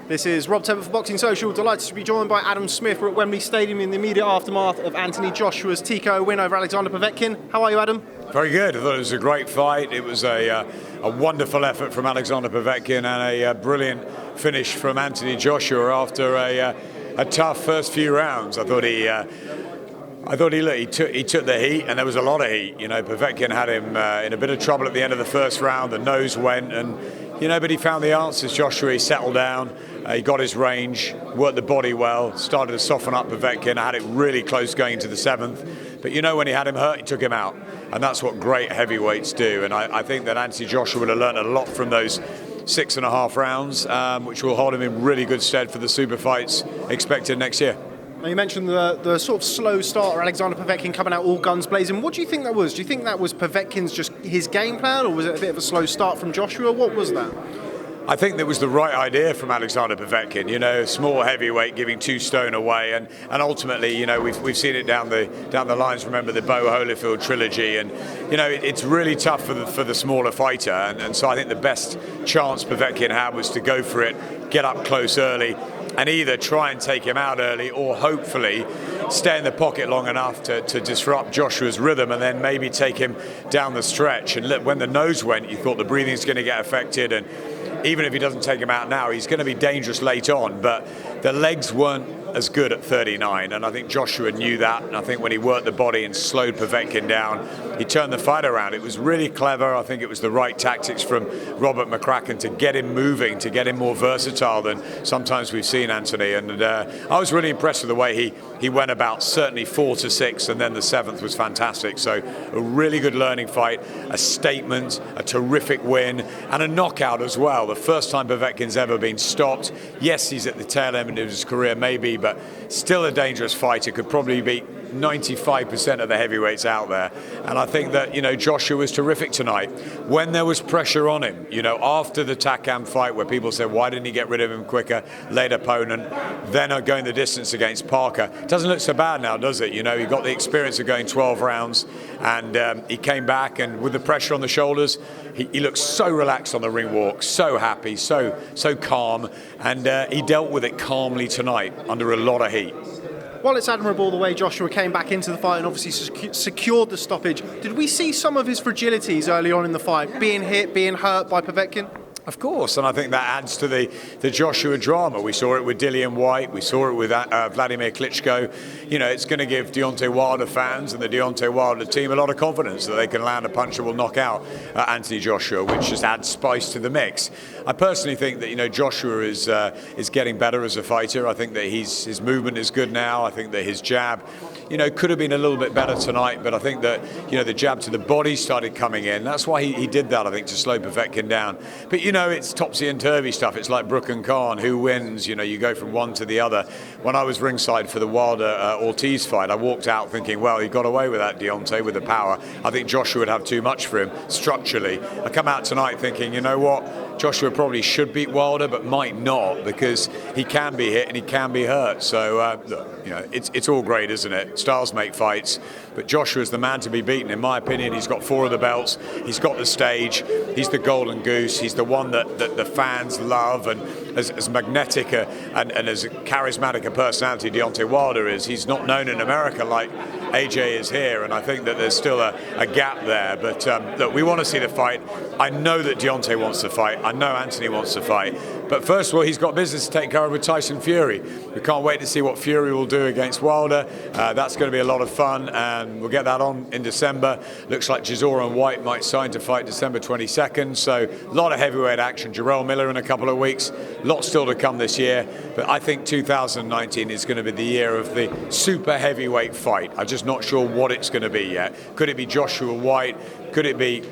This is Rob Tebbutt for Boxing Social. Delighted to be joined by Adam Smith. We're at Wembley Stadium in the immediate aftermath of Anthony Joshua's TKO win over Alexander Povetkin. How are you, Adam? Very good. I thought it was a great fight. It was a wonderful effort from Alexander Povetkin and a brilliant finish from Anthony Joshua after a tough first few rounds. I thought he took the heat, and there was a lot of heat. You know, Povetkin had him in a bit of trouble at the end of the first round. The nose went, and but he found the answers. Joshua, he settled down. He got his range, worked the body well, started to soften up Povetkin. I had it really close going into the seventh. But when he had him hurt, he took him out. And that's what great heavyweights do. And I think that Anthony Joshua would have learned a lot from those 6.5 rounds, which will hold him in really good stead for the super fights expected next year. Now, you mentioned the sort of slow starter, Alexander Povetkin coming out all guns blazing. What do you think that was? Do you think that was Povetkin's just his game plan, or was it a bit of a slow start from Joshua? What was that? I think that was the right idea from Alexander Povetkin. Small heavyweight giving 2 stone away, and ultimately, we've seen it down the lines. Remember the Bo Holyfield trilogy, and it's really tough for the smaller fighter, and so I think the best chance Povetkin had was to go for it, get up close early, and either try and take him out early, or hopefully stay in the pocket long enough to disrupt Joshua's rhythm, and then maybe take him down the stretch. And when the nose went, you thought the breathing's going to get affected, and even if he doesn't take him out now, he's going to be dangerous late on. But the legs weren't as good at 39, and I think Joshua knew that. And I think when he worked the body and slowed Povetkin down, he turned the fight around. It was really clever. I think it was the right tactics from Robert McCracken to get him moving, to get him more versatile than sometimes we've seen Anthony. And I was really impressed with the way he went about, certainly 4 to 6, and then the 7th was fantastic. So a really good learning fight, a statement, a terrific win, and a knockout as well. The first time Povetkin's ever been stopped. Yes, he's at the tail end of his career, maybe, but still a dangerous fighter. Could probably beat 95% of the heavyweights out there. And I think that, Joshua was terrific tonight. When there was pressure on him, after the Takam fight where people said, why didn't he get rid of him quicker, late opponent, then going the distance against Parker. Doesn't look so bad now, does it? He got the experience of going 12 rounds, and he came back, and with the pressure on the shoulders, he looked so relaxed on the ring walk, so happy, so calm, and he dealt with it calmly tonight under a lot of heat. While it's admirable the way Joshua came back into the fight and obviously secured the stoppage, did we see some of his fragilities early on in the fight, being hit, being hurt by Povetkin? Of course, and I think that adds to the Joshua drama. We saw it with Dillian White, we saw it with Vladimir Klitschko. It's going to give Deontay Wilder fans and the Deontay Wilder team a lot of confidence that they can land a punch that will knock out Anthony Joshua, which just adds spice to the mix. I personally think that Joshua is getting better as a fighter. I think that his movement is good now. I think that his jab, could have been a little bit better tonight, but I think that the jab to the body started coming in. That's why he did that, I think, to slow Povetkin down. But it's topsy and turvy stuff. It's like Brook and Khan. Who wins? You go from one to the other. When I was ringside for the Wilder-Ortiz fight, I walked out thinking, well, he got away with that, Deontay, with the power. I think Joshua would have too much for him structurally. I come out tonight thinking, you know what? Joshua probably should beat Wilder, but might not, because he can be hit and he can be hurt. So, it's all great, isn't it? Styles make fights, but Joshua's the man to be beaten. In my opinion, he's got 4 of the belts. He's got the stage. He's the golden goose. He's the one that the fans love, and as magnetic and as charismatic a personality Deontay Wilder is, he's not known in America like AJ is here, and I think that there's still a gap there. But look, we want to see the fight. I know that Deontay wants to fight. I know Anthony wants to fight. But first of all, he's got business to take care of with Tyson Fury. We can't wait to see what Fury will do against Wilder. That's going to be a lot of fun, and we'll get that on in December. Looks like Chisora and White might sign to fight December 22nd. So a lot of heavyweight action. Jarrell Miller in a couple of weeks. Lots still to come this year. But I think 2019 is going to be the year of the super heavyweight fight. I'm just not sure what it's going to be yet. Could it be Joshua White? Could it be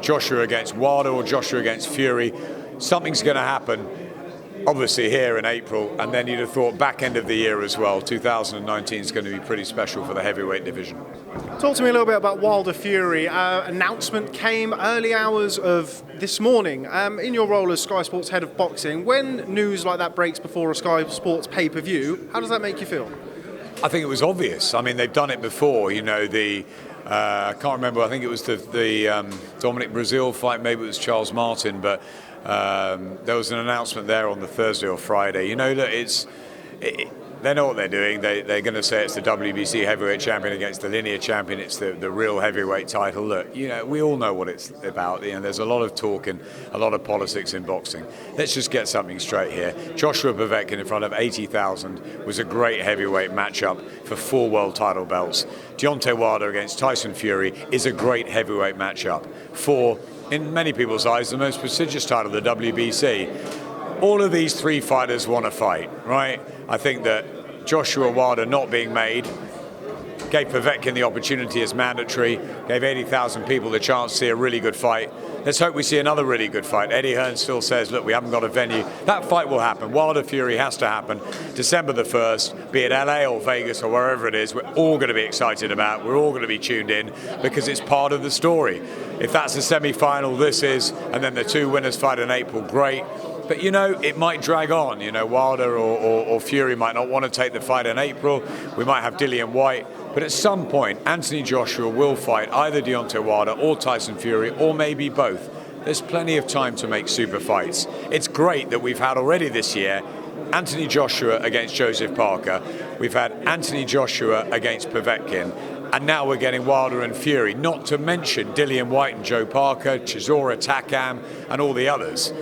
Joshua against Wilder or Joshua against Fury? Something's going to happen, obviously, here in April, and then you'd have thought back end of the year as well. 2019 is going to be pretty special for the heavyweight division. Talk to me a little bit about Wilder-Fury. Announcement came early hours of this morning. In your role as Sky Sports head of boxing, when news like that breaks before a Sky Sports pay-per-view, how does that make you feel? I think it was obvious. I mean, they've done it before. I can't remember. I think it was the Dominic Brazil fight. Maybe it was Charles Martin, but There was an announcement there on the Thursday or Friday. You know that they know what they're doing. They're going to say it's the WBC heavyweight champion against the linear champion. It's the real heavyweight title. Look, we all know what it's about. There's a lot of talk and a lot of politics in boxing. Let's just get something straight here. Joshua-Povetkin in front of 80,000 was a great heavyweight matchup for 4 world title belts. Deontay Wilder against Tyson Fury is a great heavyweight matchup for, in many people's eyes, the most prestigious title, the WBC. All of these 3 fighters want to fight, right? I think that Joshua Wilder not being made gave Povetkin the opportunity as mandatory, gave 80,000 people the chance to see a really good fight. Let's hope we see another really good fight. Eddie Hearn still says, look, we haven't got a venue. That fight will happen. Wilder-Fury has to happen. December the 1st, be it LA or Vegas or wherever it is, we're all going to be excited about. We're all going to be tuned in because it's part of the story. If that's the semi-final, this is, and then the 2 winners fight in April, great. But, it might drag on. Wilder or Fury might not want to take the fight in April. We might have Dillian Whyte. But at some point, Anthony Joshua will fight either Deontay Wilder or Tyson Fury, or maybe both. There's plenty of time to make super fights. It's great that we've had already this year Anthony Joshua against Joseph Parker. We've had Anthony Joshua against Povetkin. And now we're getting Wilder and Fury, not to mention Dillian Whyte and Joe Parker, Chisora, Takam, and all the others.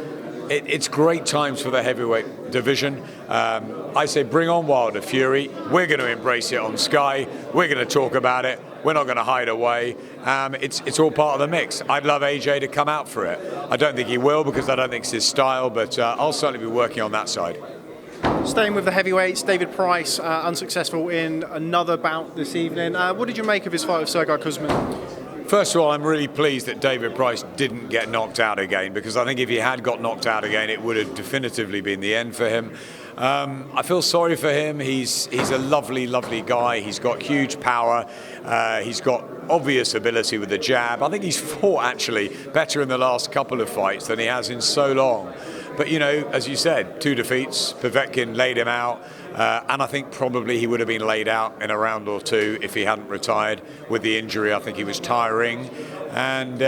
It's great times for the heavyweight division. I say bring on Wilder Fury. We're going to embrace it on Sky. We're going to talk about it. We're not going to hide away. It's all part of the mix. I'd love AJ to come out for it. I don't think he will because I don't think it's his style, but I'll certainly be working on that side. Staying with the heavyweights, David Price, unsuccessful in another bout this evening. What did you make of his fight with Sergey Kuzmin? First of all, I'm really pleased that David Price didn't get knocked out again, because I think if he had got knocked out again, it would have definitively been the end for him. I feel sorry for him. He's a lovely, lovely guy. He's got huge power. He's got obvious ability with the jab. I think he's fought actually better in the last couple of fights than he has in so long. But, as you said, 2 defeats. Povetkin laid him out. And I think probably he would have been laid out in a round or 2 if he hadn't retired with the injury. I think he was tiring. And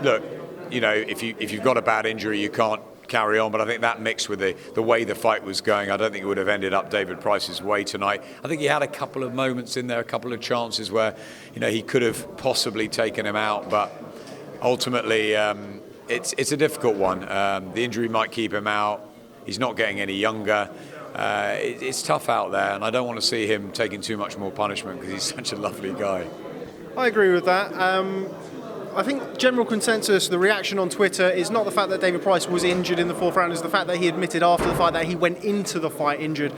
look, if you've got a bad injury, you can't carry on. But I think that mixed with the way the fight was going, I don't think it would have ended up David Price's way tonight. I think he had a couple of moments in there, a couple of chances where, he could have possibly taken him out. But ultimately, it's a difficult one. The injury might keep him out. He's not getting any younger. It's tough out there, and I don't want to see him taking too much more punishment because he's such a lovely guy. I agree with that. I think general consensus, the reaction on Twitter, is not the fact that David Price was injured in the 4th round, it's the fact that he admitted after the fight that he went into the fight injured.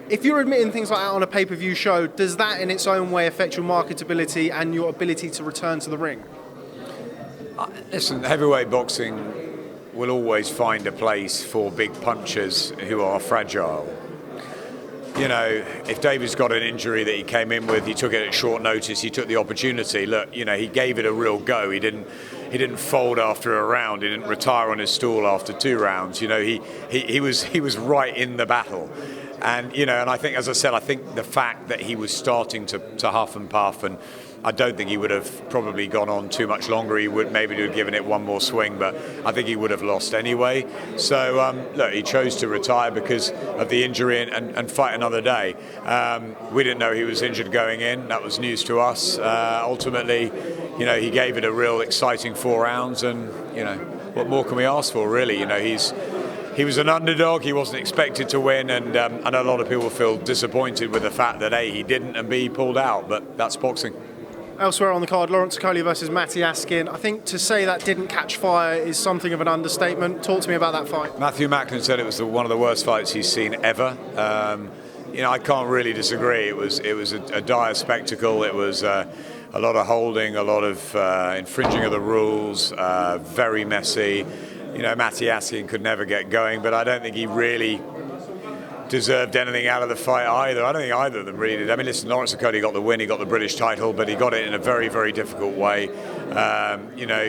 If you're admitting things like that on a pay-per-view show, does that in its own way affect your marketability and your ability to return to the ring? Listen, heavyweight boxing will always find a place for big punchers who are fragile. If David's got an injury that he came in with, he took it at short notice, he took the opportunity. Look, he gave it a real go. He didn't fold after a round. He didn't retire on his stool after 2 rounds. He was right in the battle. And, and I think, as I said, I think the fact that he was starting to huff and puff, and I don't think he would have probably gone on too much longer. He would maybe have given it one more swing, but I think he would have lost anyway. So, look, he chose to retire because of the injury and fight another day. We didn't know he was injured going in. That was news to us. Ultimately, he gave it a real exciting 4 rounds, and, what more can we ask for, really? He was an underdog. He wasn't expected to win, and a lot of people feel disappointed with the fact that A, he didn't, and B, he pulled out. But that's boxing. Elsewhere on the card, Lawrence Okolie versus Matty Askin. I think to say that didn't catch fire is something of an understatement. Talk to me about that fight. Matthew Macklin said it was one of the worst fights he's seen ever. I can't really disagree. It was a dire spectacle. It was a lot of holding, a lot of infringing of the rules, very messy. Matty Askin could never get going, but I don't think he really deserved anything out of the fight either. I don't think either of them really did. I mean, listen, Lawrence Okolie got the win, he got the British title, but he got it in a very, very difficult way.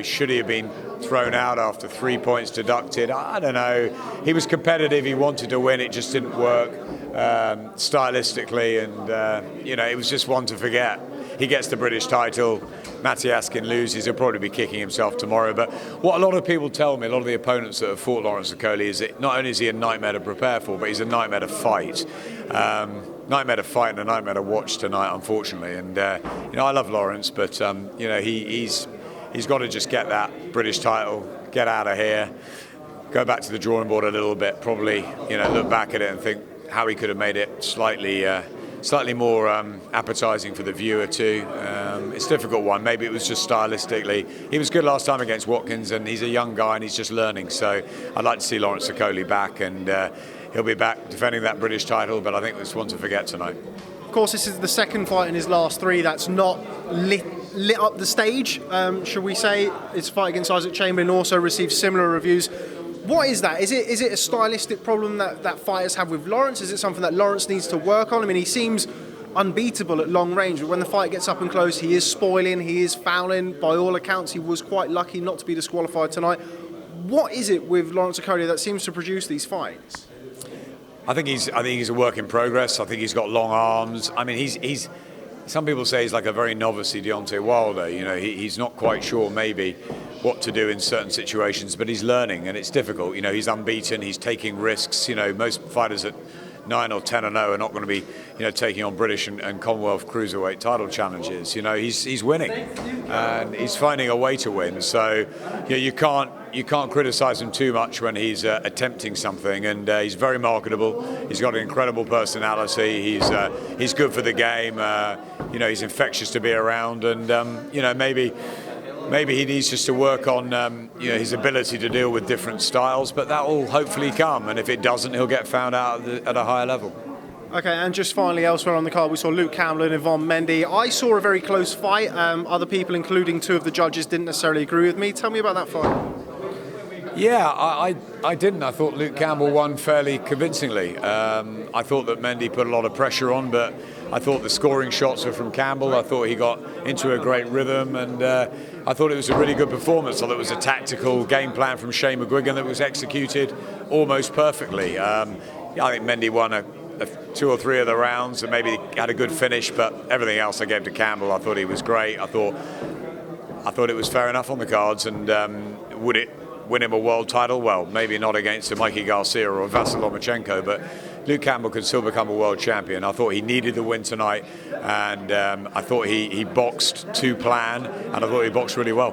Should he have been thrown out after 3 points deducted? I don't know. He was competitive, he wanted to win, it just didn't work stylistically, and, it was just one to forget. he gets the British title. Askin loses, he'll probably be kicking himself tomorrow. But what a lot of people tell me, a lot of the opponents that have fought Lawrence Okolie, is that not only is he a nightmare to prepare for, but he's a nightmare to fight. Nightmare to fight and a nightmare to watch tonight, unfortunately. And I love Lawrence, but he's got to just get that British title, get out of here, go back to the drawing board a little bit, probably look back at it and think how he could have made it slightly more appetising for the viewer too. It's a difficult one. Maybe it was just stylistically. He was good last time against Watkins, and he's a young guy and he's just learning. So I'd like to see Lawrence Okolie back, and he'll be back defending that British title. But I think it's one to forget tonight. Of course, this is the second fight in his last three that's not lit up the stage, should we say. His fight against Isaac Chamberlain also received similar reviews. What is that? Is it a stylistic problem that fighters have with Lawrence? Is it something that Lawrence needs to work on? I mean, he seems unbeatable at long range, but when the fight gets up and close, he is spoiling, he is fouling. By all accounts, he was quite lucky not to be disqualified tonight. What is it with Lawrence Okolie that seems to produce these fights? I think he's a work in progress. I think he's got long arms. I mean, he's some people say he's like a very novice Deontay Wilder. He's not quite sure maybe what to do in certain situations, but he's learning, and it's difficult. He's unbeaten. He's taking risks. Most fighters at 9 or 10 and 0 are not going to be, taking on British and Commonwealth cruiserweight title challenges. He's winning, and he's finding a way to win. So, you can't criticise him too much when he's attempting something. And he's very marketable. He's got an incredible personality. He's good for the game. He's infectious to be around, and Maybe he needs just to work on his ability to deal with different styles, but that will hopefully come. And if it doesn't, he'll get found out at a higher level. Okay, and just finally, elsewhere on the card, we saw Luke Campbell and Yvan Mendy. I saw a very close fight. Other people, including two of the judges, didn't necessarily agree with me. Tell me about that fight. Yeah, I didn't. I thought Luke Campbell won fairly convincingly. I thought that Mendy put a lot of pressure on, but I thought the scoring shots were from Campbell. I thought he got into a great rhythm, and I thought it was a really good performance. I thought it was a tactical game plan from Shane McGuigan that was executed almost perfectly. I think Mendy won two or three of the rounds and maybe had a good finish, but everything else I gave to Campbell. I thought he was great. I thought it was fair enough on the cards, and would it win him a world title? Well, maybe not against a Mikey Garcia or a Vasyl Lomachenko, but Luke Campbell could still become a world champion. I thought he needed the win tonight, and I thought he boxed to plan, and I thought he boxed really well.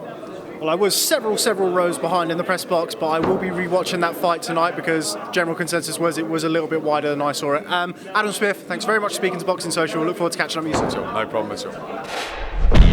Well, I was several rows behind in the press box, but I will be rewatching that fight tonight because general consensus was it was a little bit wider than I saw it. Adam Smith, thanks very much for speaking to Boxing Social. Look forward to catching up with you soon. No problem at all.